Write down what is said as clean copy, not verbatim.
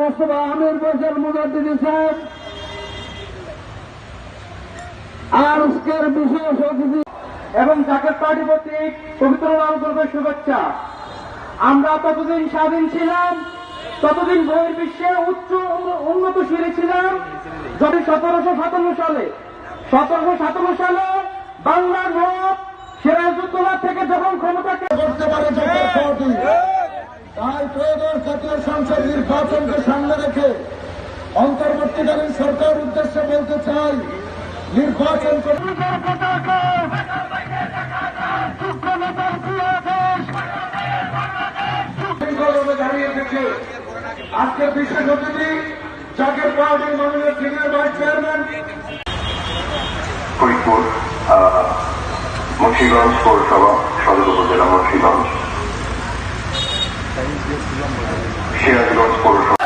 মোস্তফা আমির বশির মুজাদ্দিদি সাহেব, আজকের বিশেষ অতিথি এবং জাকের পার্টি কর্তৃক পবিত্র লাল গর্বের শুভেচ্ছা। আমরা ততদিন স্বাধীন ছিলাম, ততদিন বহির্বিশ্বে উচ্চ উন্নতশীল ছিলাম, যখন 1757 সালে বাংলার নবাব সিরাজউদ্দৌলা থেকে যখন ক্ষমতাকে করতে পারে জাতীয় পার্টি। তাই ত্রয়োদশ জাতীয় সংসদ নির্বাচনকে সামনে রেখে অন্তর্বর্তীকালীন সরকার উদ্দেশ্যে বলতে চাই, নির্বাচন দাঁড়িয়ে থেকে আজকের বিশেষ অতিথি জাকের পার্টির মাননীয় senior vice chairman Faridpur Munshiganj পৌরসভা সদর উপজেলা মুন্সিগঞ্জ সিরাজগঞ্জ পৌরসভা